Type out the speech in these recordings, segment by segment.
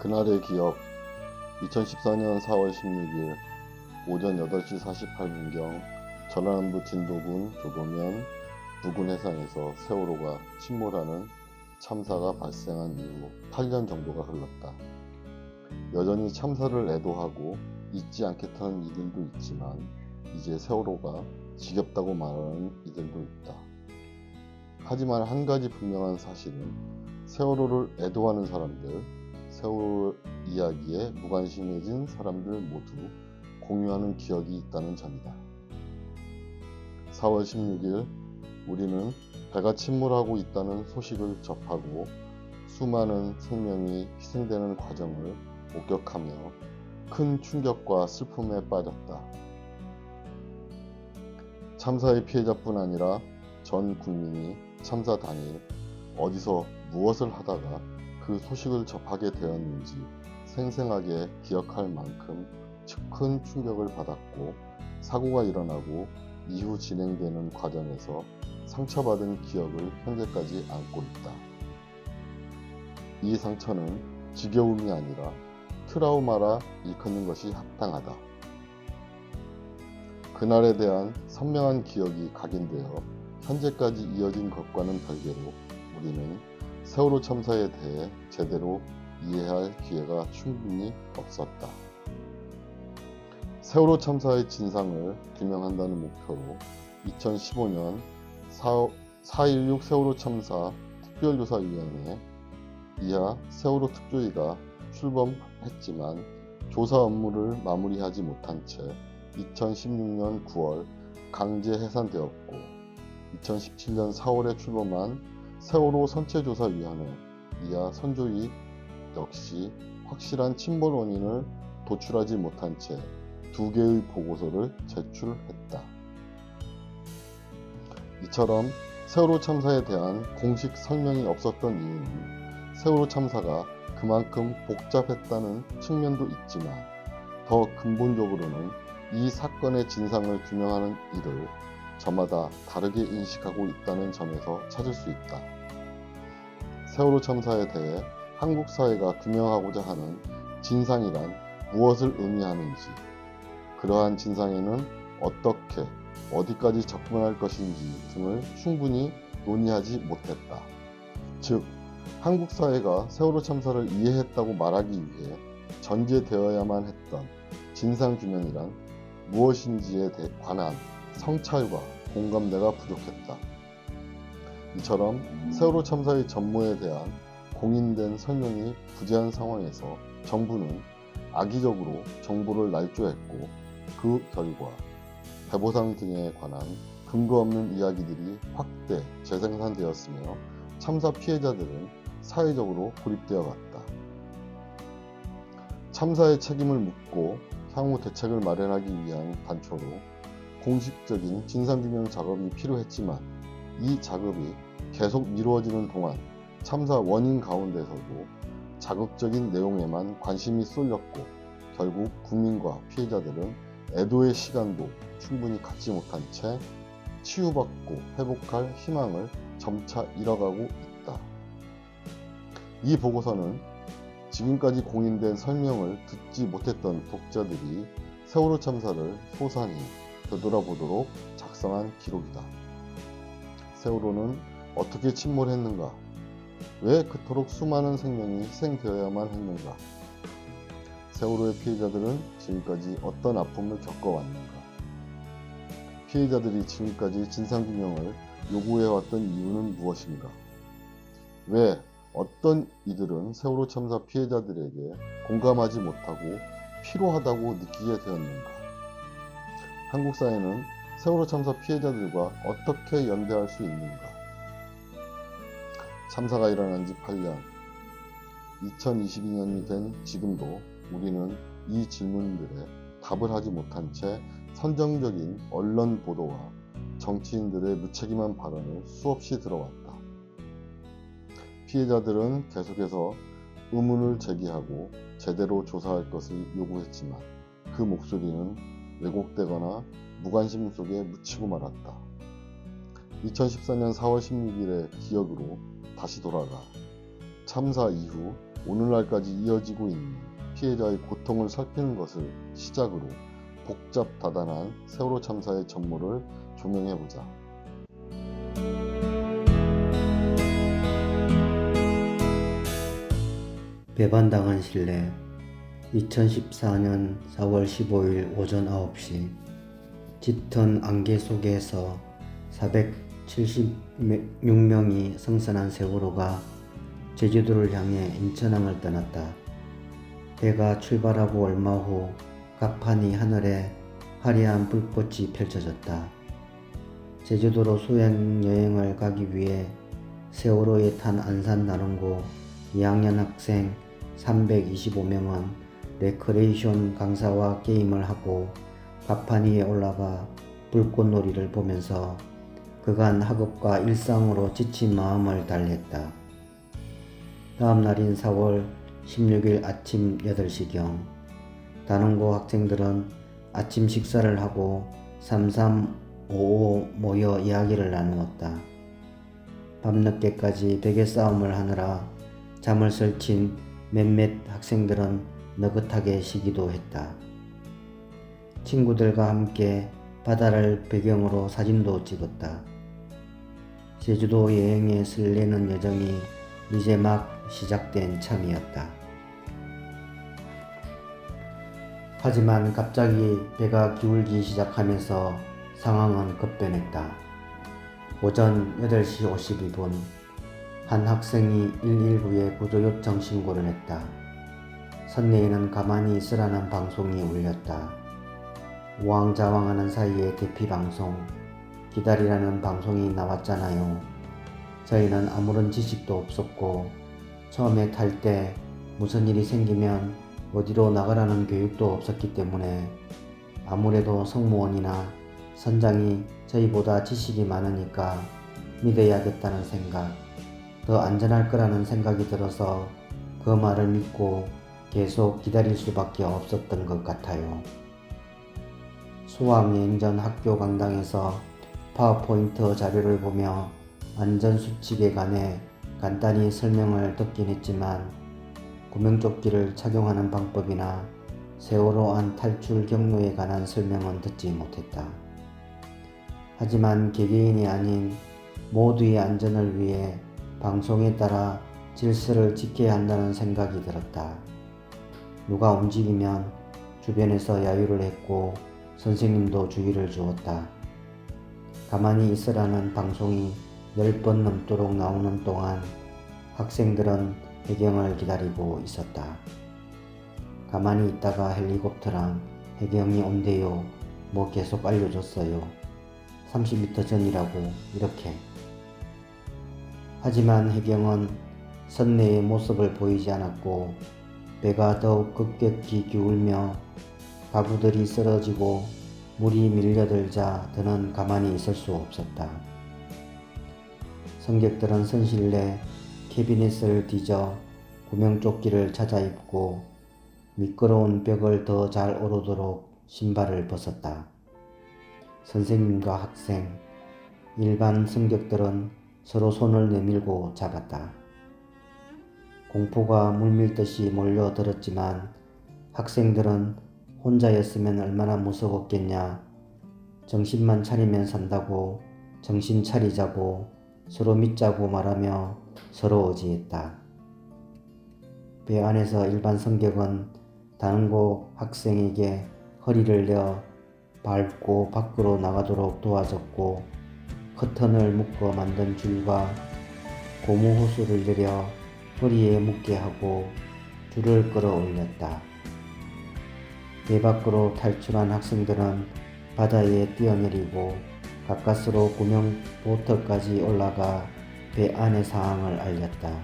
그날의 기억. 2014년 4월 16일 오전 8시 48분경 전라남도 진도군 조도면 부근 해상에서 세월호가 침몰하는 참사가 발생한 이후 8년 정도가 흘렀다. 여전히 참사를 애도하고 잊지 않겠다는 이들도 있지만 이제 세월호가 지겹다고 말하는 이들도 있다. 하지만 한 가지 분명한 사실은 세월호를 애도하는 사람들, 세월호 이야기에 무관심해진 사람들 모두 공유하는 기억이 있다는 점이다. 4월 16일 우리는 배가 침몰하고 있다는 소식을 접하고 수많은 생명이 희생되는 과정을 목격하며 큰 충격과 슬픔에 빠졌다. 참사의 피해자뿐 아니라 전 국민이 참사 당일 어디서 무엇을 하다가 그 소식을 접하게 되었는지 생생하게 기억할 만큼 큰 충격을 받았고, 사고가 일어나고 이후 진행되는 과정에서 상처받은 기억을 현재까지 안고 있다. 이 상처는 지겨움이 아니라 트라우마라 일컫는 것이 합당하다. 그날에 대한 선명한 기억이 각인되어 현재까지 이어진 것과는 별개로 우리는 세월호 참사에 대해 제대로 이해할 기회가 충분히 없었다. 세월호 참사의 진상을 규명한다는 목표로 2015년 4.16 세월호 참사 특별조사위원회 이하 세월호 특조위가 출범했지만 조사 업무를 마무리하지 못한 채 2016년 9월 강제 해산되었고, 2017년 4월에 출범한 세월호 선체조사위원회 이하 선조위 역시 확실한 침몰 원인을 도출하지 못한 채 2개의 보고서를 제출했다. 이처럼 세월호 참사에 대한 공식 설명이 없었던 이유는 세월호 참사가 그만큼 복잡했다는 측면도 있지만 더 근본적으로는 이 사건의 진상을 규명하는 일을 저마다 다르게 인식하고 있다는 점에서 찾을 수 있다. 세월호 참사에 대해 한국 사회가 규명하고자 하는 진상이란 무엇을 의미하는지, 그러한 진상에는 어떻게, 어디까지 접근할 것인지 등을 충분히 논의하지 못했다. 즉, 한국 사회가 세월호 참사를 이해했다고 말하기 위해 전제되어야만 했던 진상규명이란 무엇인지에 관한 성찰과 공감대가 부족했다. 이처럼 세월호 참사의 전모에 대한 공인된 설명이 부재한 상황에서 정부는 악의적으로 정보를 날조했고, 그 결과 배보상 등에 관한 근거 없는 이야기들이 확대 재생산되었으며 참사 피해자들은 사회적으로 고립되어 갔다. 참사의 책임을 묻고 향후 대책을 마련하기 위한 단초로 공식적인 진상규명 작업이 필요했지만 이 작업이 계속 미루어지는 동안 참사 원인 가운데서도 자극적인 내용에만 관심이 쏠렸고, 결국 국민과 피해자들은 애도의 시간도 충분히 갖지 못한 채 치유받고 회복할 희망을 점차 잃어가고 있다. 이 보고서는 지금까지 공인된 설명을 듣지 못했던 독자들이 세월호 참사를 소상히 되돌아보도록 작성한 기록이다. 세월호는 어떻게 침몰했는가? 왜 그토록 수많은 생명이 희생되어야만 했는가? 세월호의 피해자들은 지금까지 어떤 아픔을 겪어왔는가? 피해자들이 지금까지 진상규명을 요구해왔던 이유는 무엇인가? 왜 어떤 이들은 세월호 참사 피해자들에게 공감하지 못하고 피로하다고 느끼게 되었는가? 한국 사회는 세월호 참사 피해자들과 어떻게 연대할 수 있는가? 참사가 일어난 지 8년, 2022년이 된 지금도 우리는 이 질문들에 답을 하지 못한 채 선정적인 언론 보도와 정치인들의 무책임한 발언을 수없이 들어왔다. 피해자들은 계속해서 의문을 제기하고 제대로 조사할 것을 요구했지만 그 목소리는 왜곡되거나 무관심 속에 묻히고 말았다. 2014년 4월 16일의 기억으로 다시 돌아가 참사 이후 오늘날까지 이어지고 있는 피해자의 고통을 살피는 것을 시작으로 복잡다단한 세월호 참사의 전모를 조명해보자. 배반당한 신뢰. 2014년 4월 15일 오전 9시 짙은 안개 속에서 476명이 승선한 세월호가 제주도를 향해 인천항을 떠났다. 배가 출발하고 얼마 후 갑판이 하늘에 화려한 불꽃이 펼쳐졌다. 제주도로 수행여행을 가기 위해 세월호에 탄 안산 나눔고 2학년 학생 325명은 레크레이션 강사와 게임을 하고 갑판 위에 올라가 불꽃놀이를 보면서 그간 학업과 일상으로 지친 마음을 달랬다. 다음 날인 4월 16일 아침 8시경 나눔고 학생들은 아침 식사를 하고 3355 모여 이야기를 나누었다. 밤늦게까지 베개 싸움을 하느라 잠을 설친 몇몇 학생들은 느긋하게 쉬기도 했다. 친구들과 함께 바다를 배경으로 사진도 찍었다. 제주도 여행의 설레는 여정이 이제 막 시작된 참이었다. 하지만 갑자기 배가 기울기 시작하면서 상황은 급변했다. 오전 8시 52분 한 학생이 119에 구조 요청 신고를 했다. 선내에는 가만히 있으라는 방송이 울렸다. 우왕좌왕하는 사이에 대피 방송, 기다리라는 방송이 나왔잖아요. 저희는 아무런 지식도 없었고 처음에 탈 때 무슨 일이 생기면 어디로 나가라는 교육도 없었기 때문에 아무래도 승무원이나 선장이 저희보다 지식이 많으니까 믿어야겠다는 생각, 더 안전할 거라는 생각이 들어서 그 말을 믿고 계속 기다릴 수밖에 없었던 것 같아요. 수학여행 전 학교 강당에서 파워포인트 자료를 보며 안전수칙에 관해 간단히 설명을 듣긴 했지만 구명조끼를 착용하는 방법이나 세월호 안 탈출 경로에 관한 설명은 듣지 못했다. 하지만 개개인이 아닌 모두의 안전을 위해 방송에 따라 질서를 지켜야 한다는 생각이 들었다. 누가 움직이면 주변에서 야유를 했고 선생님도 주의를 주었다. 가만히 있으라는 방송이 10번 넘도록 나오는 동안 학생들은 해경을 기다리고 있었다. 가만히 있다가 헬리콥터랑 해경이 온대요. 뭐 계속 알려줬어요. 30m 전이라고 이렇게. 하지만 해경은 선내의 모습을 보이지 않았고 배가 더욱 급격히 기울며 가구들이 쓰러지고 물이 밀려들자 더는 가만히 있을 수 없었다. 승객들은 선실내 캐비닛을 뒤져 구명조끼를 찾아 입고 미끄러운 벽을 더 잘 오르도록 신발을 벗었다. 선생님과 학생, 일반 승객들은 서로 손을 내밀고 잡았다. 공포가 물밀듯이 몰려들었지만 학생들은 혼자였으면 얼마나 무서웠겠냐. 정신만 차리면 산다고, 정신 차리자고, 서로 믿자고 말하며 서로 의지했다. 배 안에서 일반 승객은 나눔고 학생에게 허리를 려 밟고 밖으로 나가도록 도와줬고 커튼을 묶어 만든 줄과 고무 호스를 내려 허리에 묶게 하고 줄을 끌어올렸다. 배 밖으로 탈출한 학생들은 바다에 뛰어내리고 가까스로 구명 보트까지 올라가 배 안의 상황을 알렸다.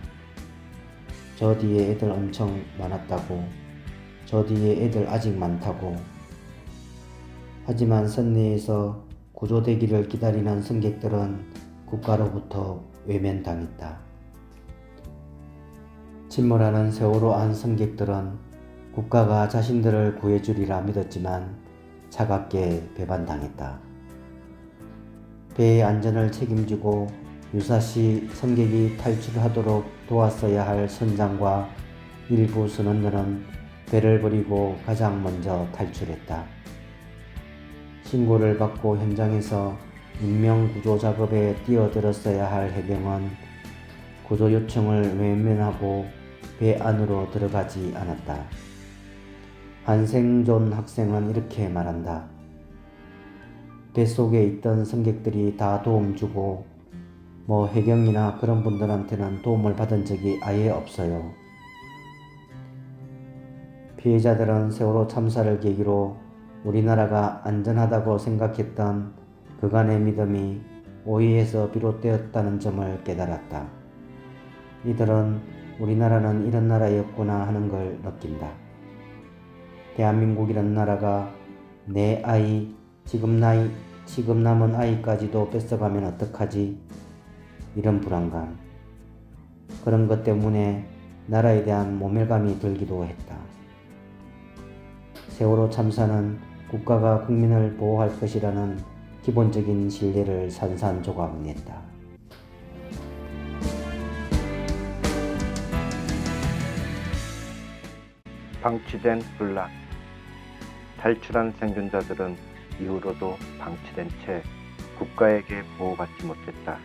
저 뒤에 애들 엄청 많았다고, 저 뒤에 애들 아직 많다고. 하지만 선내에서 구조되기를 기다리는 승객들은 국가로부터 외면당했다. 침몰하는 세월호 안 승객들은 국가가 자신들을 구해주리라 믿었지만 차갑게 배반당했다. 배의 안전을 책임지고 유사시 승객이 탈출하도록 도왔어야 할 선장과 일부 선원들은 배를 버리고 가장 먼저 탈출했다. 신고를 받고 현장에서 인명구조 작업에 뛰어들었어야 할 해병은 구조 요청을 외면하고 배 안으로 들어가지 않았다. 한 생존 학생은 이렇게 말한다. 뱃속에 있던 승객들이 다 도움 주고 해경이나 그런 분들한테는 도움을 받은 적이 아예 없어요. 피해자들은 세월호 참사를 계기로 우리나라가 안전하다고 생각했던 그간의 믿음이 오해에서 비롯되었다는 점을 깨달았다. 이들은 우리나라는 이런 나라였구나 하는 걸 느낀다. 대한민국이란 나라가 내 아이, 지금 남은 아이까지도 뺏어가면 어떡하지? 이런 불안감. 그런 것 때문에 나라에 대한 모멸감이 들기도 했다. 세월호 참사는 국가가 국민을 보호할 것이라는 기본적인 신뢰를 산산조각냈다. 방치된 혼란. 탈출한 생존자들은 이후로도 방치된 채 국가에게 보호받지 못했다.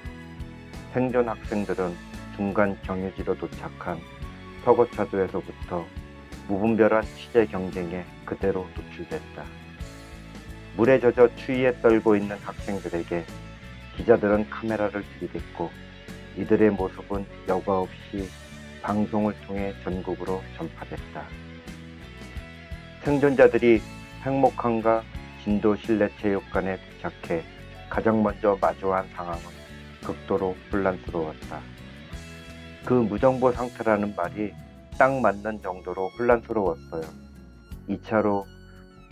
생존 학생들은 중간 경유지로 도착한 서거차도에서부터 무분별한 취재 경쟁에 그대로 노출됐다. 물에 젖어 추위에 떨고 있는 학생들에게 기자들은 카메라를 들이댔고 이들의 모습은 여과 없이 방송을 통해 전국으로 전파됐다. 생존자들이 횡목항과 진도 실내체육관에 도착해 가장 먼저 마주한 상황은 극도로 혼란스러웠다. 그 무정보 상태라는 말이 딱 맞는 정도로 혼란스러웠어요. 2차로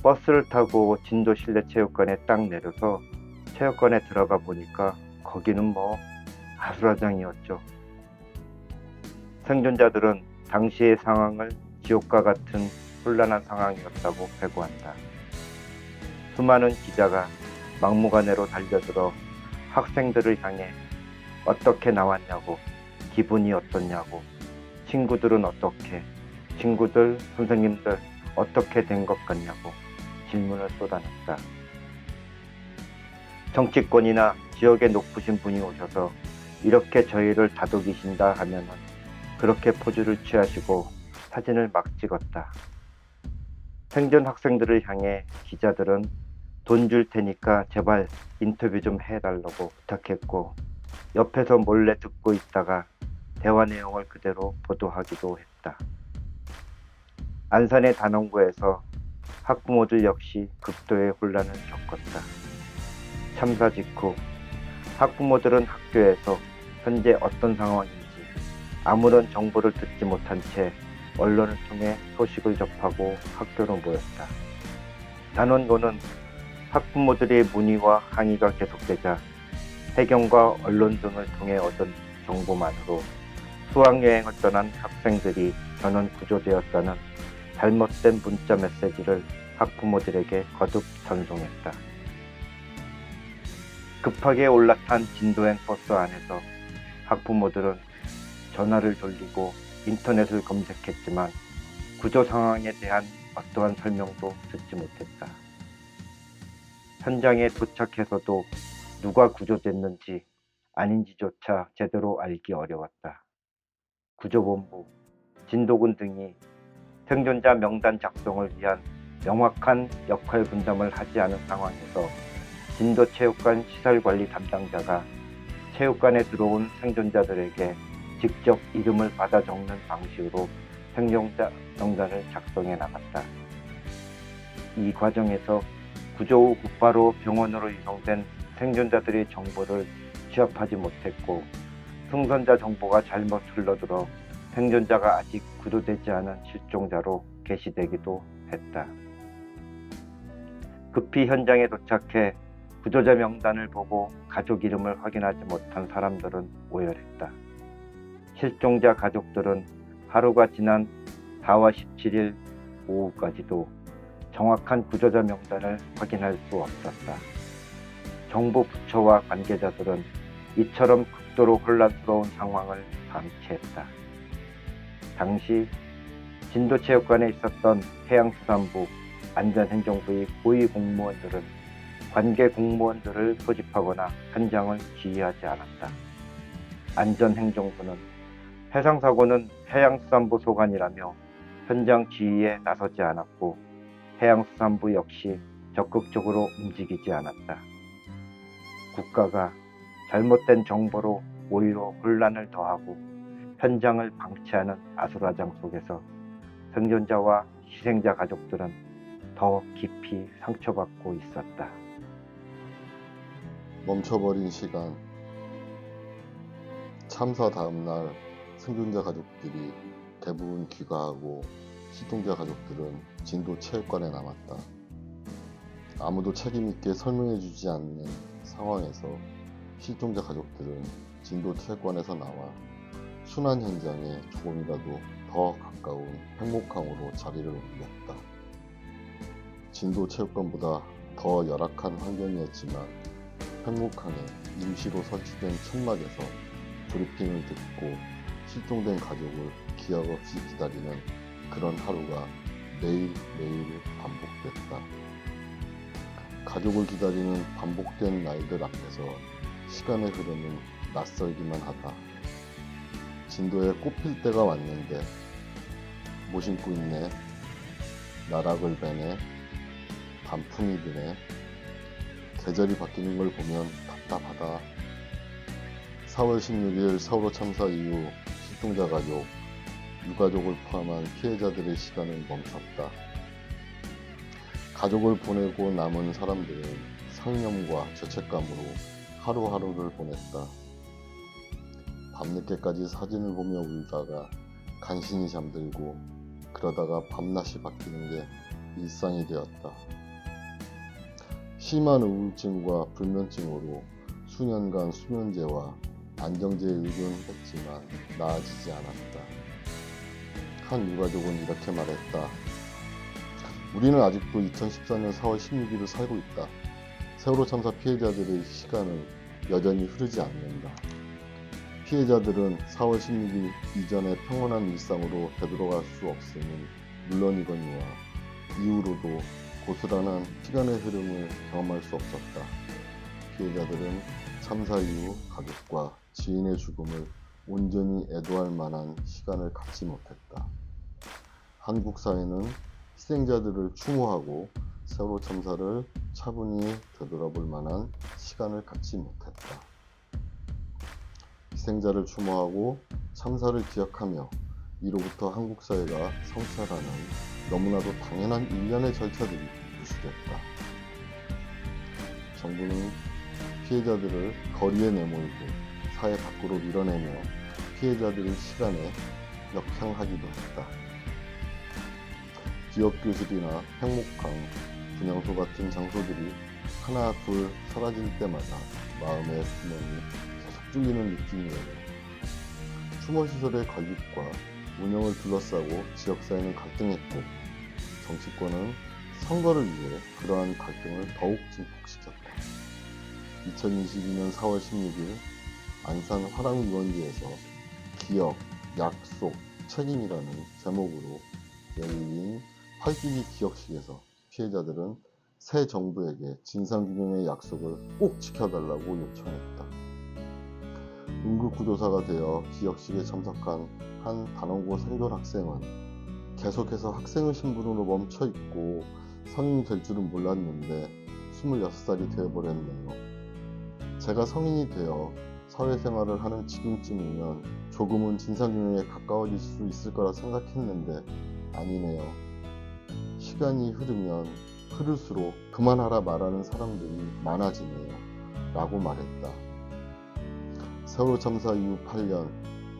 버스를 타고 진도 실내체육관에 딱 내려서 체육관에 들어가 보니까 거기는 아수라장이었죠. 생존자들은 당시의 상황을 지옥과 같은 혼란한 상황이었다고 회고한다. 수많은 기자가 막무가내로 달려들어 학생들을 향해 어떻게 나왔냐고, 기분이 어떻냐고, 친구들은 어떻게, 친구들, 선생님들 어떻게 된 것 같냐고 질문을 쏟아냈다. 정치권이나 지역의 높으신 분이 오셔서 이렇게 저희를 다독이신다 하면은 그렇게 포즈를 취하시고 사진을 막 찍었다. 생존 학생들을 향해 기자들은 돈 줄 테니까 제발 인터뷰 좀 해달라고 부탁했고 옆에서 몰래 듣고 있다가 대화 내용을 그대로 보도하기도 했다. 안산의 단원고에서 학부모들 역시 극도의 혼란을 겪었다. 참사 직후 학부모들은 학교에서 현재 어떤 상황인지 아무런 정보를 듣지 못한 채 언론을 통해 소식을 접하고 학교로 모였다. 단원고는 학부모들의 문의와 항의가 계속되자 해경과 언론 등을 통해 얻은 정보만으로 수학여행을 떠난 학생들이 전원 구조되었다는 잘못된 문자 메시지를 학부모들에게 거듭 전송했다. 급하게 올라탄 진도행 버스 안에서 학부모들은 전화를 돌리고 인터넷을 검색했지만 구조 상황에 대한 어떠한 설명도 듣지 못했다. 현장에 도착해서도 누가 구조됐는지 아닌지조차 제대로 알기 어려웠다. 구조본부, 진도군 등이 생존자 명단 작성을 위한 명확한 역할 분담을 하지 않은 상황에서 진도체육관 시설관리 담당자가 체육관에 들어온 생존자들에게 직접 이름을 받아 적는 방식으로 생존자 명단을 작성해 나갔다. 이 과정에서 구조 후 곧바로 병원으로 이송된 생존자들의 정보를 취합하지 못했고 승선자 정보가 잘못 흘러들어 생존자가 아직 구조되지 않은 실종자로 게시되기도 했다. 급히 현장에 도착해 구조자 명단을 보고 가족 이름을 확인하지 못한 사람들은 오열했다. 실종자 가족들은 하루가 지난 4월 17일 오후까지도 정확한 구조자 명단을 확인할 수 없었다. 정부 부처와 관계자들은 이처럼 극도로 혼란스러운 상황을 방치했다. 당시 진도체육관에 있었던 해양수산부, 안전행정부의 고위 공무원들은 관계 공무원들을 소집하거나 현장을 지휘하지 않았다. 안전행정부는 해상사고는 해양수산부 소관이라며 현장 지휘에 나서지 않았고 해양수산부 역시 적극적으로 움직이지 않았다. 국가가 잘못된 정보로 오히려 혼란을 더하고 현장을 방치하는 아수라장 속에서 생존자와 희생자 가족들은 더 깊이 상처받고 있었다. 멈춰버린 시간. 참사 다음날 생존자 가족들이 대부분 귀가하고 실종자 가족들은 진도 체육관에 남았다. 아무도 책임있게 설명해주지 않는 상황에서 실종자 가족들은 진도 체육관에서 나와 순환 현장에 조금이라도 더 가까운 팽목항으로 자리를 옮겼다. 진도 체육관보다 더 열악한 환경이었지만 팽목항에 임시로 설치된 천막에서 브리핑을 듣고 실종된 가족을 기약 없이 기다리는 그런 하루가 매일매일 반복됐다. 가족을 기다리는 반복된 날들 앞에서 시간의 흐름은 낯설기만 하다. 진도에 꽃필 때가 왔는데 못 신고 있네. 나락을 베네. 단풍이 드네. 계절이 바뀌는 걸 보면 답답하다. 4월 16일 세월호 참사 이후 실종자 가족, 유가족을 포함한 피해자들의 시간은 멈췄다. 가족을 보내고 남은 사람들은 상념과 죄책감으로 하루하루를 보냈다. 밤늦게까지 사진을 보며 울다가 간신히 잠들고 그러다가 밤낮이 바뀌는 게 일상이 되었다. 심한 우울증과 불면증으로 수년간 수면제와 안정제에 의존했지만 나아지지 않았다. 한 유가족은 이렇게 말했다. 우리는 아직도 2014년 4월 16일을 살고 있다. 세월호 참사 피해자들의 시간은 여전히 흐르지 않는다. 피해자들은 4월 16일 이전의 평온한 일상으로 되돌아갈 수 없음은 물론이거니와 이후로도 고스란한 시간의 흐름을 경험할 수 없었다. 피해자들은 참사 이후 가족과 지인의 죽음을 온전히 애도할 만한 시간을 갖지 못했다. 한국 사회는 희생자들을 추모하고 세월호 참사를 차분히 되돌아볼 만한 시간을 갖지 못했다. 희생자를 추모하고 참사를 기억하며 이로부터 한국 사회가 성찰하는 너무나도 당연한 일련의 절차들이 무시됐다. 정부는 피해자들을 거리에 내몰고 사회 밖으로 밀어내며 피해자들의 시간에 역행하기도 했다. 기억교실이나 팽목항, 분향소 같은 장소들이 하나 둘 사라질 때마다 마음의 주머니 계속 뚫리는 느낌이에요. 추모시설의 건립과 운영을 둘러싸고 지역사회는 갈등했고 정치권은 선거를 위해 그러한 갈등을 더욱 증폭시켰다. 2022년 4월 16일 안산 화랑유원지에서 기억, 약속, 책임이라는 제목으로 열린 8.12 기억식에서 피해자들은 새 정부에게 진상규명의 약속을 꼭 지켜달라고 요청했다. 응급구조사가 되어 기억식에 참석한 한 단원고 생존 학생은 계속해서 학생의 신분으로 멈춰있고 성인이 될 줄은 몰랐는데 26살이 되어버렸네요. 제가 성인이 되어 사회생활을 하는 지금쯤이면 조금은 진상규명에 가까워질 수 있을 거라 생각했는데 아니네요. 시간이 흐르면 흐를수록 그만하라 말하는 사람들이 많아지네요. 라고 말했다. 세월호 참사 이후 8년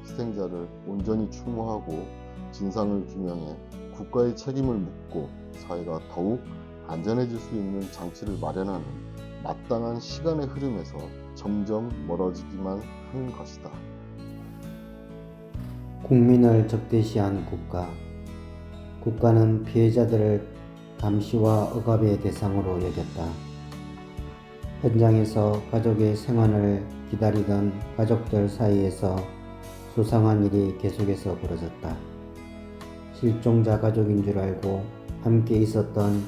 희생자를 온전히 추모하고 진상을 규명해 국가의 책임을 묻고 사회가 더욱 안전해질 수 있는 장치를 마련하는 마땅한 시간의 흐름에서 점점 멀어지기만 하는 것이다. 국민을 적대시한 국가. 국가는 피해자들을 감시와 억압의 대상으로 여겼다. 현장에서 가족의 생환을 기다리던 가족들 사이에서 수상한 일이 계속해서 벌어졌다. 실종자 가족인 줄 알고 함께 있었던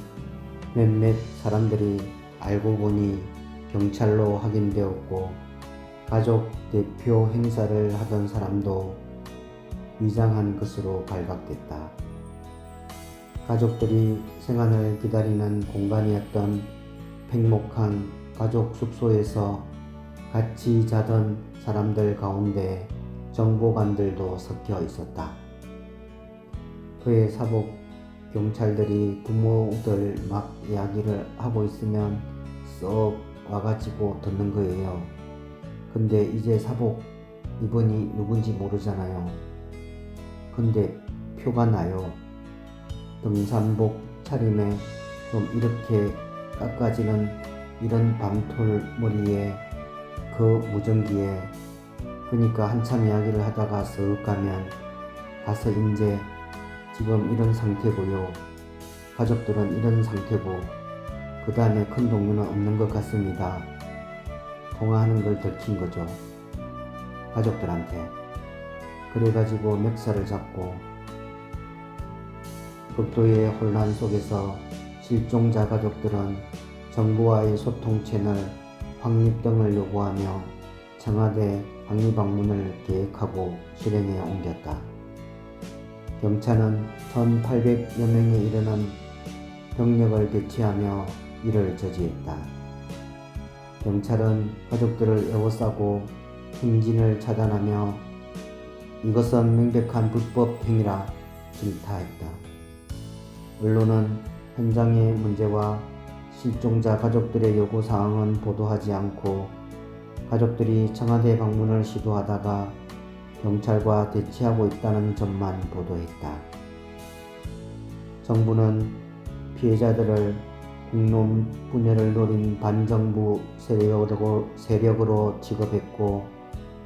몇몇 사람들이 알고 보니 경찰로 확인되었고, 가족 대표 행사를 하던 사람도 위장한 것으로 발각됐다. 가족들이 생안을 기다리는 공간이었던 팽목한 가족 숙소에서 같이 자던 사람들 가운데 정보관들도 섞여 있었다. 그의 사복 경찰들이 부모들 막 이야기를 하고 있으면 쏙 와가지고 듣는 거예요. 근데 이제 사복 이분이 누군지 모르잖아요. 근데 표가 나요. 등산복 차림에 좀 이렇게 깎아지는 이런 밤톨 머리에 그 무전기에, 그러니까 한참 이야기를 하다가 쓱 가서 이제 지금 이런 상태고요. 가족들은 이런 상태고, 그 다음에 큰 동료는 없는 것 같습니다. 통화하는 걸 들킨 거죠. 가족들한테. 그래가지고 멱살을 잡고, 극도의 혼란 속에서 실종자 가족들은 정부와의 소통 채널 확립 등을 요구하며 청와대 항의 방문을 계획하고 실행에 옮겼다. 경찰은 1,800여 명에 이르는 병력을 배치하며 이를 저지했다. 경찰은 가족들을 에워싸고 행진을 차단하며 이것은 명백한 불법 행위라 질타했다. 언론은 현장의 문제와 실종자 가족들의 요구사항은 보도하지 않고, 가족들이 청와대 방문을 시도하다가 경찰과 대치하고 있다는 점만 보도했다. 정부는 피해자들을 국론 분열을 노린 반정부 세력으로 취급했고,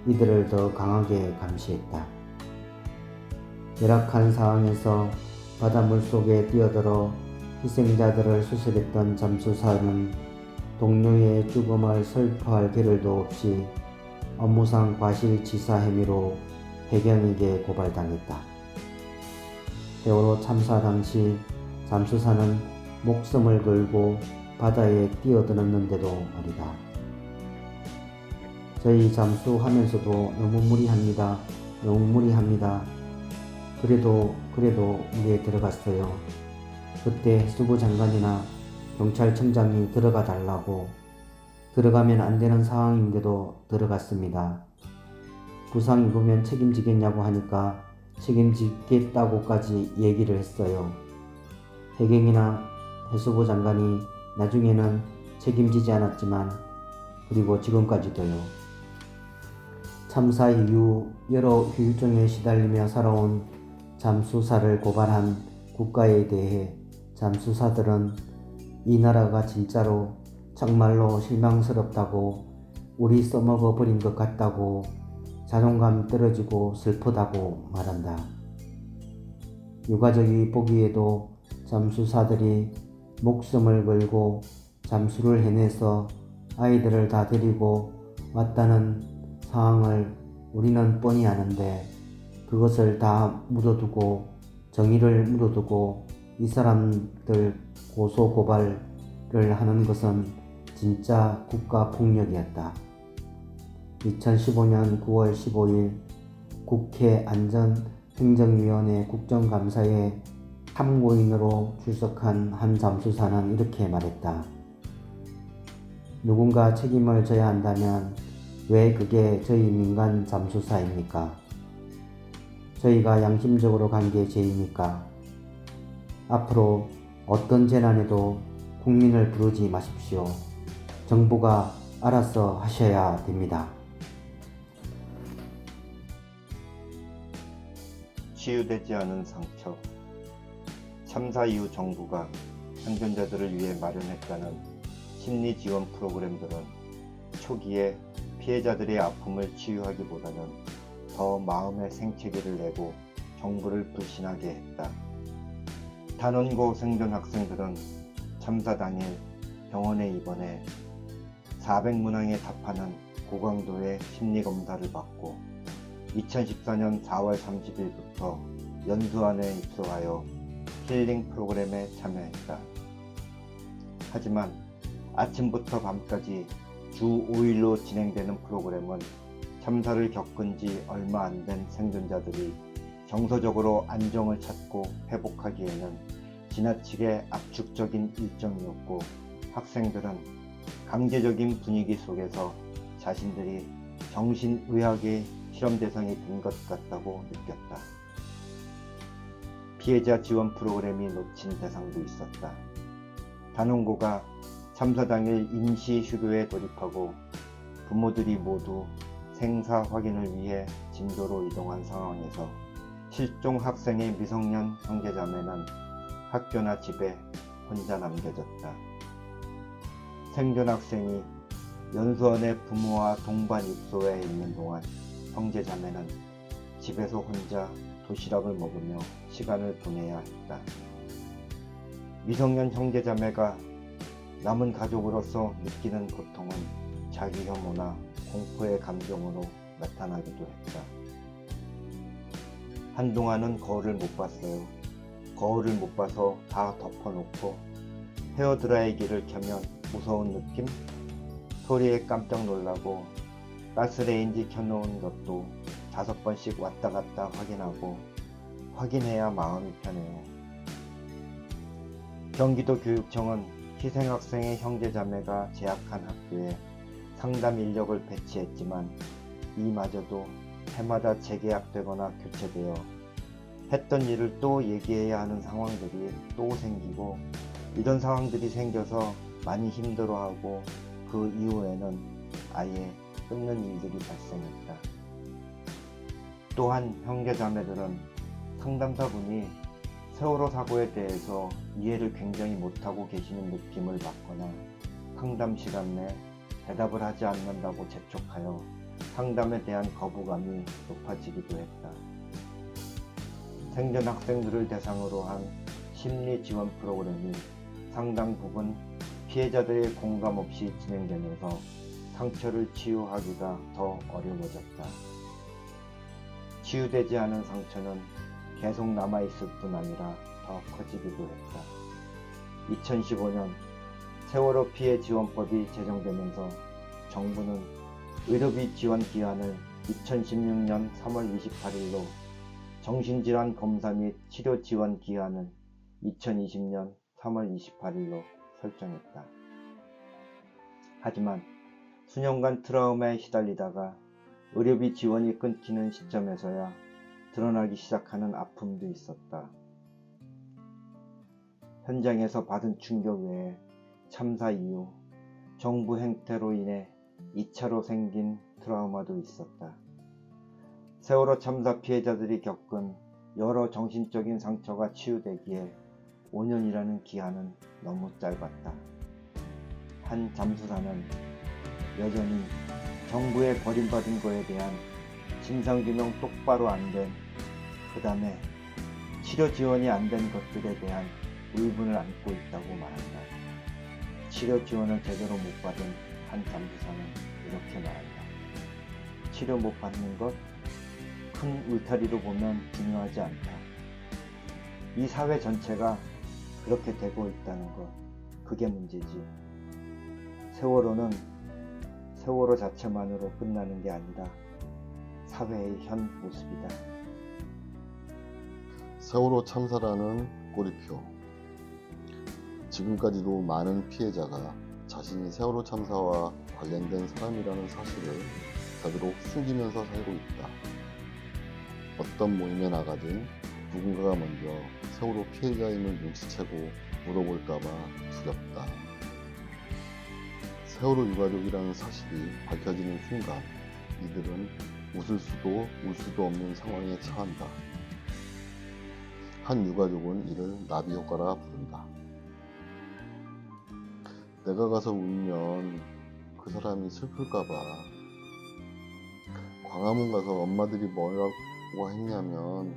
이들을 더 강하게 감시했다. 열악한 상황에서 바닷물 속에 뛰어들어 희생자들을 수습했던 잠수사는 동료의 죽음을 슬퍼할 겨를도 없이 업무상 과실치사 혐의로 해경에게 고발당했다. 세월호 참사 당시 잠수사는 목숨을 걸고 바다에 뛰어들었는데도 말이다. 저희 잠수하면서도 너무 무리합니다. 그래도 물에 들어갔어요. 그때 해수부 장관이나 경찰청장이 들어가 달라고, 들어가면 안 되는 상황인데도 들어갔습니다. 부상 입으면 책임지겠냐고 하니까 책임지겠다고까지 얘기를 했어요. 해경이나 해수부 장관이 나중에는 책임지지 않았지만, 그리고 지금까지도요. 참사 이후 여러 후유증에 시달리며 살아온 잠수사를 고발한 국가에 대해 잠수사들은 이 나라가 진짜로 정말로 실망스럽다고, 우리 써먹어 버린 것 같다고, 자존감 떨어지고 슬프다고 말한다. 유가족이 보기에도 잠수사들이 목숨을 걸고 잠수를 해내서 아이들을 다 데리고 왔다는 상황을 우리는 뻔히 아는데, 그것을 다 묻어두고, 정의를 묻어두고 이 사람들 고소 고발을 하는 것은 진짜 국가폭력이었다. 2015년 9월 15일 국회 안전행정위원회 국정감사에 참고인으로 출석한 한 잠수사는 이렇게 말했다. 누군가 책임을 져야 한다면 왜 그게 저희 민간 잠수사입니까? 저희가 양심적으로 간 게 죄입니까? 앞으로 어떤 재난에도 국민을 부르지 마십시오. 정부가 알아서 하셔야 됩니다. 치유되지 않은 상처. 참사 이후 정부가 생존자들을 위해 마련했다는 심리 지원 프로그램들은 초기에 피해자들의 아픔을 치유하기보다는 더 마음의 생채기를 내고 정부를 불신하게 했다. 단원고 생존 학생들은 참사 당일 병원에 입원해 400문항에 답하는 고강도의 심리검사를 받고 2014년 4월 30일부터 연수원에 입소하여 힐링 프로그램에 참여했다. 하지만 아침부터 밤까지 주 5일로 진행되는 프로그램은 참사를 겪은 지 얼마 안 된 생존자들이 정서적으로 안정을 찾고 회복하기에는 지나치게 압축적인 일정이었고, 학생들은 강제적인 분위기 속에서 자신들이 정신의학의 실험 대상이 된 것 같다고 느꼈다. 피해자 지원 프로그램이 놓친 대상도 있었다. 단원고가 참사 당일 임시 휴교에 돌입하고 부모들이 모두 생사 확인을 위해 진도로 이동한 상황에서 실종 학생의 미성년 형제자매는 학교나 집에 혼자 남겨졌다. 생존 학생이 연수원의 부모와 동반 입소해 있는 동안 형제자매는 집에서 혼자 도시락을 먹으며 시간을 보내야 했다. 미성년 형제자매가 남은 가족으로서 느끼는 고통은 자기 혐오나 공포의 감정으로 나타나기도 했다. 한동안은 거울을 못 봤어요. 거울을 못 봐서 다 덮어놓고 헤어드라이기를 켜면 무서운 느낌? 소리에 깜짝 놀라고 가스레인지 켜놓은 것도 5번씩 왔다 갔다 확인하고 확인해야 마음이 편해요. 경기도 교육청은 희생학생의 형제자매가 재학한 학교에 상담 인력을 배치했지만 이마저도 해마다 재계약되거나 교체되어 했던 일을 또 얘기해야 하는 상황들이 또 생기고, 이런 상황들이 생겨서 많이 힘들어하고 그 이후에는 아예 끊는 일들이 발생했다. 또한 형제자매들은 상담사분이 세월호 사고에 대해서 이해를 굉장히 못하고 계시는 느낌을 받거나 상담 시간 내 대답을 하지 않는다고 재촉하여 상담에 대한 거부감이 높아지기도 했다. 생존 학생들을 대상으로 한 심리 지원 프로그램이 상당 부분 피해자들의 공감 없이 진행되면서 상처를 치유하기가 더 어려워졌다. 치유되지 않은 상처는 계속 남아있을 뿐 아니라 더 커지기도 했다. 2015년 세월호 피해 지원법이 제정되면서 정부는 의료비 지원 기한을 2016년 3월 28일로, 정신질환 검사 및 치료 지원 기한을 2020년 3월 28일로 설정했다. 하지만 수년간 트라우마에 시달리다가 의료비 지원이 끊기는 시점에서야 드러나기 시작하는 아픔도 있었다. 현장에서 받은 충격 외에 참사 이후 정부 행태로 인해 2차로 생긴 트라우마도 있었다. 세월호 참사 피해자들이 겪은 여러 정신적인 상처가 치유되기에 5년이라는 기한은 너무 짧았다. 한 잠수사는 여전히 정부에 버림받은 거에 대한 진상규명 똑바로 안 된, 그 다음에 치료 지원이 안 된 것들에 대한 울분을 안고 있다고 말한다. 치료 지원을 제대로 못 받은 한 잠수사는 이렇게 말한다. 치료 못 받는 것, 큰 울타리로 보면 중요하지 않다. 이 사회 전체가 그렇게 되고 있다는 것, 그게 문제지. 세월호는 세월호 자체만으로 끝나는 게 아니라 사회의 현 모습이다. 세월호 참사라는 꼬리표. 지금까지도 많은 피해자가 자신이 세월호 참사와 관련된 사람이라는 사실을 되도록 숨기면서 살고 있다. 어떤 모임에 나가든 누군가가 먼저 세월호 피해자임을 눈치채고 물어볼까봐 두렵다. 세월호 유가족이라는 사실이 밝혀지는 순간 이들은 웃을 수도 울 수도 없는 상황에 처한다. 한 유가족은 이를 나비 효과라 부른다. 내가 가서 울면 그 사람이 슬플까봐, 광화문 가서 엄마들이 뭐라고 했냐면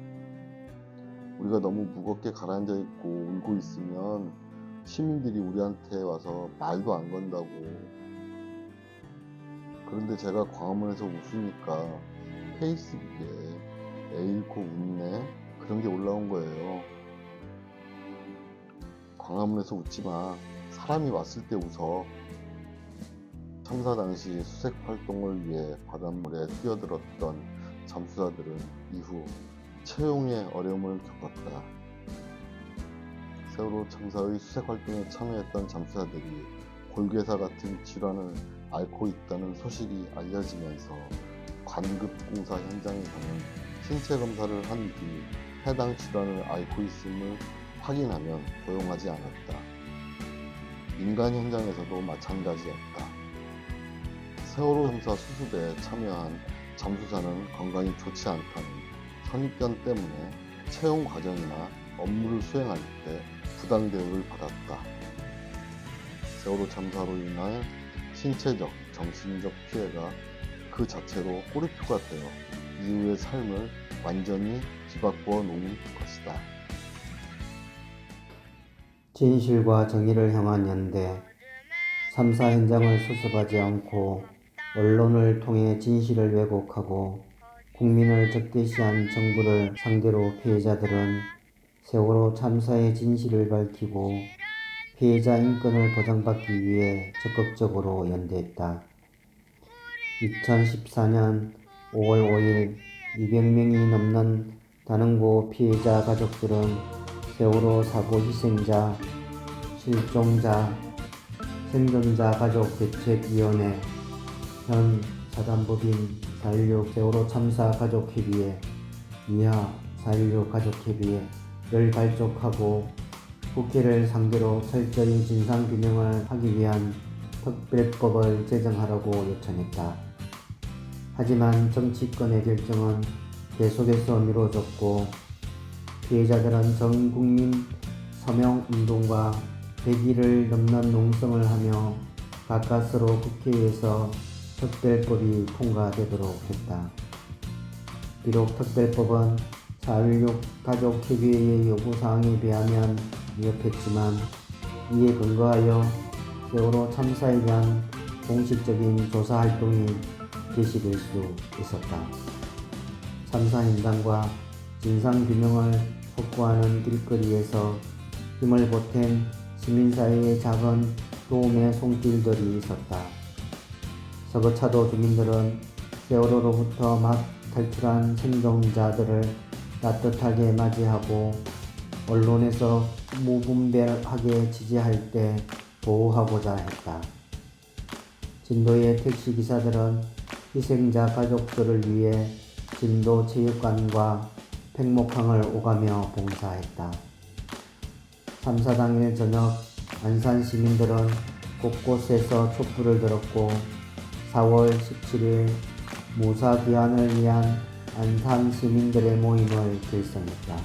우리가 너무 무겁게 가라앉아 있고 울고 있으면 시민들이 우리한테 와서 말도 안 건다고. 그런데 제가 광화문에서 웃으니까 페이스북에 애 잃고 웃네, 그런 게 올라온 거예요. 광화문에서 웃지 마. 사람이 왔을 때 웃어. 참사 당시 수색 활동을 위해 바닷물에 뛰어들었던 잠수사들은 이후 채용에 어려움을 겪었다. 세월호 참사의 수색 활동에 참여했던 잠수사들이 골괴사 같은 질환을 앓고 있다는 소식이 알려지면서 관급공사 현장에서는 신체 검사를 한 뒤 해당 질환을 앓고 있음을 확인하면 고용하지 않았다. 민간 현장에서도 마찬가지였다. 세월호 참사 수습에 참여한 잠수사는 건강이 좋지 않다는 선입견 때문에 채용 과정이나 업무를 수행할 때 부당 대우를 받았다. 세월호 참사로 인한 신체적, 정신적 피해가 그 자체로 꼬리표가 되어 이후의 삶을 완전히 뒤바꾸어 놓은 것이다. 진실과 정의를 향한 연대. 참사 현장을 수습하지 않고 언론을 통해 진실을 왜곡하고 국민을 적대시한 정부를 상대로 피해자들은 세월호 참사의 진실을 밝히고 피해자 인권을 보장받기 위해 적극적으로 연대했다. 2014년 5월 5일 200명이 넘는 단원고 피해자 가족들은 세월호 사고 희생자, 실종자, 생존자 가족 대책위원회, 현 사단법인 4.16 세월호 참사 가족협의회, 이하 4.16 가족협의회를 발족하고 국회를 상대로 철저히 진상규명을 하기 위한 특별법을 제정하라고 요청했다. 하지만 정치권의 결정은 계속해서 미뤄졌고 피해자들은 전 국민 서명운동과 100일을 넘는 농성을 하며 가까스로 국회에서 특별법이 통과되도록 했다. 비록 특별법은 4.16 가족협의회의 요구사항에 비하면 미흡했지만 이에 근거하여 세월호 참사에 대한 공식적인 조사활동이 개시될 수 있었다. 참사 현장과 진상규명을 촉구하는 길거리에서 힘을 보탠 시민사회의 작은 도움의 손길들이 있었다. 서거차도 주민들은 세월호로부터 막 탈출한 생존자들을 따뜻하게 맞이하고 언론에서 무분별하게 취재할 때 보호하고자 했다. 진도의 택시기사들은 희생자 가족들을 위해 진도 체육관과 팽목항을 오가며 봉사했다. 참사 당일 저녁 안산 시민들은 곳곳에서 촛불을 들었고 4월 17일 무사귀환을 위한 안산 시민들의 모임을 결성했다.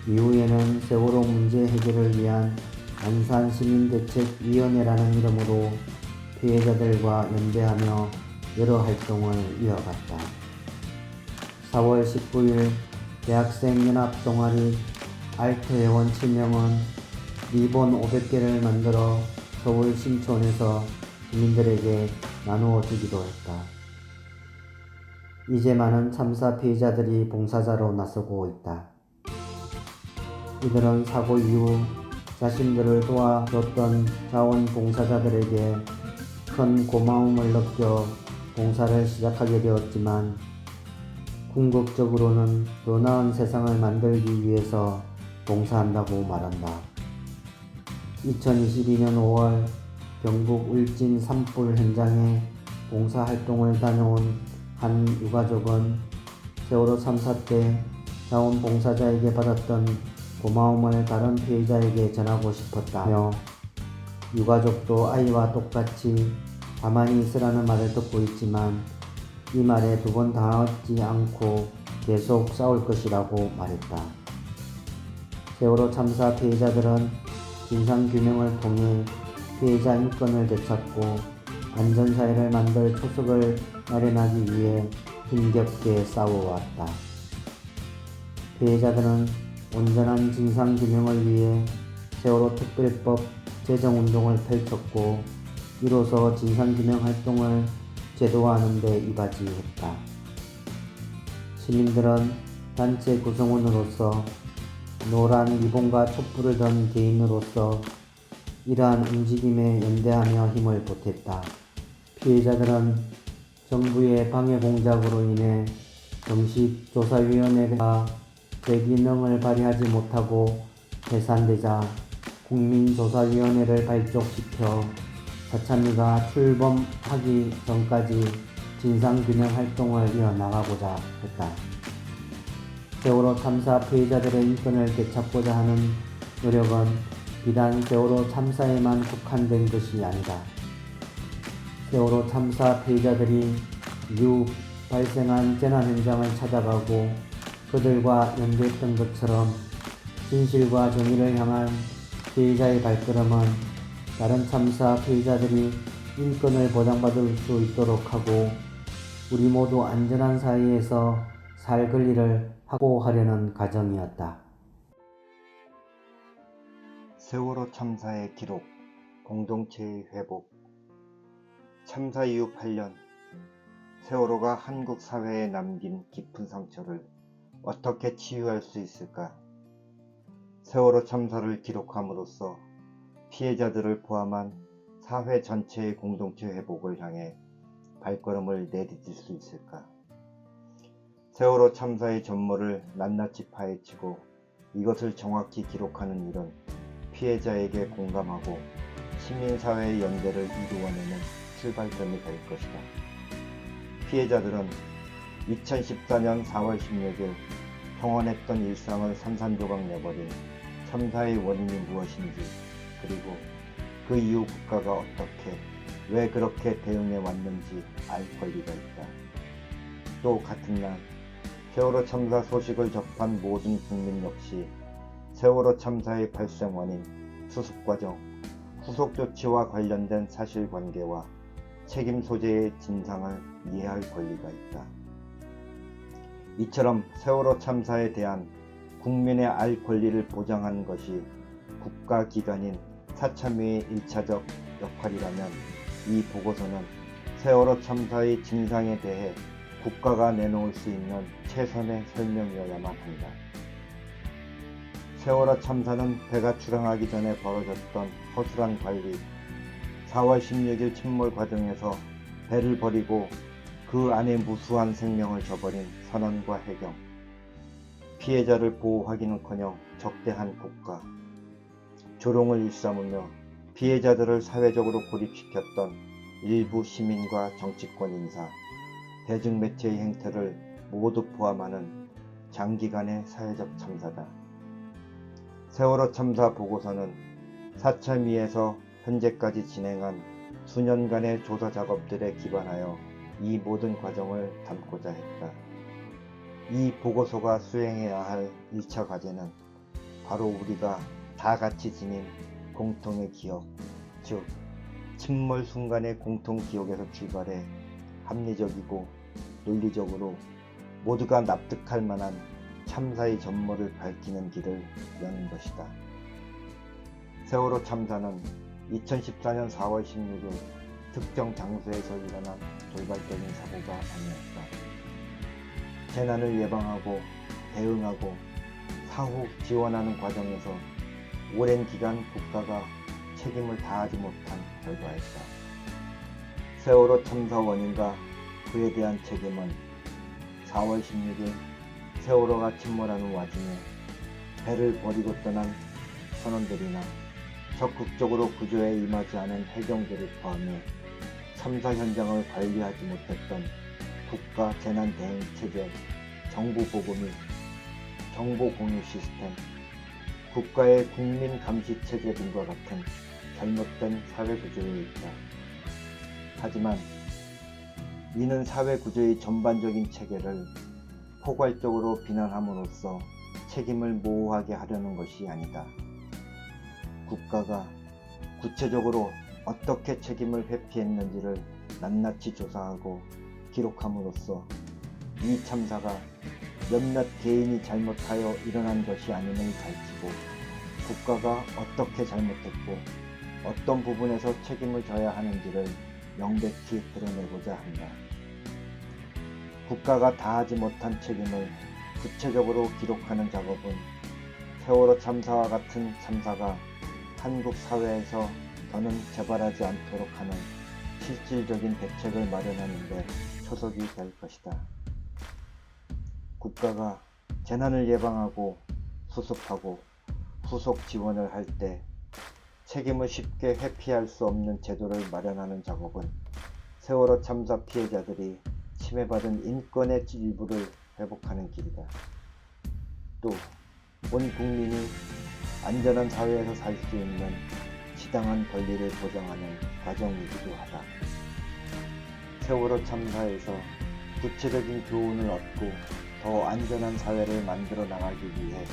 이후에는 세월호 문제 해결을 위한 안산시민대책위원회라는 이름으로 피해자들과 연대하며 여러 활동을 이어갔다. 4월 19일 대학생연합동아리 알트회원 7명은 리본 500개를 만들어 서울 신촌에서 주민들에게 나누어 주기도 했다. 이제 많은 참사 피해자들이 봉사자로 나서고 있다. 이들은 사고 이후 자신들을 도와줬던 자원봉사자들에게 큰 고마움을 느껴 봉사를 시작하게 되었지만 궁극적으로는 더 나은 세상을 만들기 위해서 봉사한다고 말한다. 2022년 5월 경북 울진 산불 현장에 봉사활동을 다녀온 한 유가족은 세월호 참사 때 자원봉사자에게 받았던 고마움을 다른 피해자에게 전하고 싶었다며 유가족도 아이와 똑같이 가만히 있으라는 말을 듣고 있지만 이 말에 두 번 당하지 않고 계속 싸울 것이라고 말했다. 세월호 참사 피해자들은 진상규명을 통해 피해자 인권을 되찾고 안전사회를 만들 초석을 마련하기 위해 힘겹게 싸워왔다. 피해자들은 온전한 진상규명을 위해 세월호 특별법 제정운동을 펼쳤고 이로써 진상규명 활동을 제도화하는 데 이바지했다. 시민들은 단체 구성원으로서 노란 리본과 촛불을 든 개인으로서 이러한 움직임에 연대하며 힘을 보탰다. 피해자들은 정부의 방해 공작으로 인해 정식 조사위원회가 제 기능을 발휘하지 못하고 해산되자 국민조사위원회를 발족시켜 사참위가 출범하기 전까지 진상규명 활동을 이어나가고자 했다. 세월호 참사 피해자들의 인권을 되찾고자 하는 노력은 비단 세월호 참사에만 국한된 것이 아니다. 세월호 참사 피해자들이 이후 발생한 재난 현장을 찾아가고 그들과 연대했던 것처럼 진실과 정의를 향한 피해자의 발걸음은 다른 참사 피해자들이 인권을 보장받을 수 있도록 하고 우리 모두 안전한 사회에서 살 권리를 확보하려는 과정이었다. 세월호 참사의 기록, 공동체의 회복. 참사 이후 8년, 세월호가 한국 사회에 남긴 깊은 상처를 어떻게 치유할 수 있을까? 세월호 참사를 기록함으로써 피해자들을 포함한 사회 전체의 공동체 회복을 향해 발걸음을 내디딜 수 있을까? 세월호 참사의 전모를 낱낱이 파헤치고 이것을 정확히 기록하는 일은 피해자에게 공감하고 시민사회의 연대를 이루어내는 출발점이 될 것이다. 피해자들은 2014년 4월 16일 평온했던 일상을 산산조각 내버린 참사의 원인이 무엇인지, 그리고 그 이후 국가가 어떻게, 왜 그렇게 대응해 왔는지 알 권리가 있다. 또 같은 날 세월호 참사 소식을 접한 모든 국민 역시 세월호 참사의 발생 원인, 수습 과정, 후속 조치와 관련된 사실관계와 책임 소재의 진상을 이해할 권리가 있다. 이처럼 세월호 참사에 대한 국민의 알 권리를 보장하는 것이 국가기관인 사참위의 1차적 역할이라면 이 보고서는 세월호 참사의 진상에 대해 국가가 내놓을 수 있는 최선의 설명이어야만 한다. 세월호 참사는 배가 출항하기 전에 벌어졌던 허술한 관리, 4월 16일 침몰 과정에서 배를 버리고 그 안에 무수한 생명을 저버린 선원과 해경, 피해자를 보호하기는커녕 적대한 국가, 조롱을 일삼으며 피해자들을 사회적으로 고립시켰던 일부 시민과 정치권 인사, 대중매체의 행태를 모두 포함하는 장기간의 사회적 참사다. 세월호 참사 보고서는 사참위에서 현재까지 진행한 수년간의 조사 작업들에 기반하여 이 모든 과정을 담고자 했다. 이 보고서가 수행해야 할 1차 과제는 바로 우리가 다 같이 지닌 공통의 기억, 즉 침몰 순간의 공통 기억에서 출발해 합리적이고 논리적으로 모두가 납득할 만한 참사의 전모를 밝히는 길을 여는 것이다. 세월호 참사는 2014년 4월 16일 특정 장소에서 일어난 돌발적인 사고가 아니었다. 재난을 예방하고 대응하고 사후 지원하는 과정에서 오랜 기간 국가가 책임을 다하지 못한 결과였다. 세월호 참사 원인과 그에 대한 책임은 4월 16일 세월호가 침몰하는 와중에 배를 버리고 떠난 선원들이나 적극적으로 구조에 임하지 않은 해경들을 포함해 참사 현장을 관리하지 못했던 국가 재난대응체제, 정보보고 및 정보공유 시스템, 국가의 국민감시체제 등과 같은 잘못된 사회구조에 있다. 하지만 이는 사회구조의 전반적인 체계를 포괄적으로 비난함으로써 책임을 모호하게 하려는 것이 아니다. 국가가 구체적으로 어떻게 책임을 회피했는지를 낱낱이 조사하고 기록함으로써 이 참사가 몇몇 개인이 잘못하여 일어난 것이 아님을 밝히고 국가가 어떻게 잘못했고 어떤 부분에서 책임을 져야 하는지를 명백히 드러내고자 한다. 국가가 다하지 못한 책임을 구체적으로 기록하는 작업은 세월호 참사와 같은 참사가 한국 사회에서 더는 재발하지 않도록 하는 실질적인 대책을 마련하는 데 초석이 될 것이다. 국가가 재난을 예방하고 수습하고 후속 지원을 할 때 책임을 쉽게 회피할 수 없는 제도를 마련하는 작업은 세월호 참사 피해자들이 침해받은 인권의 일부를 회복하는 길이다. 또 온 국민이 안전한 사회에서 살 수 있는 지당한 권리를 보장하는 과정이기도 하다. 세월호 참사에서 구체적인 교훈을 얻고 더 안전한 사회를 만들어 나가기 위해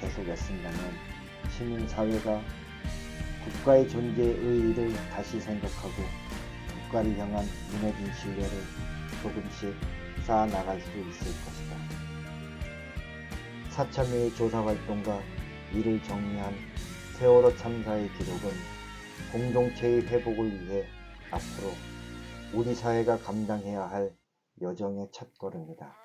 계속 애쓴다면 시민사회가 국가의 존재의 의의를 다시 생각하고 국가를 향한 무너진 신뢰를 조금씩 쌓아 나갈 수 있을 것이다. 사참위의 조사활동과 이를 정리한 세월호 참사의 기록은 공동체의 회복을 위해 앞으로 우리 사회가 감당해야 할 여정의 첫걸음이다.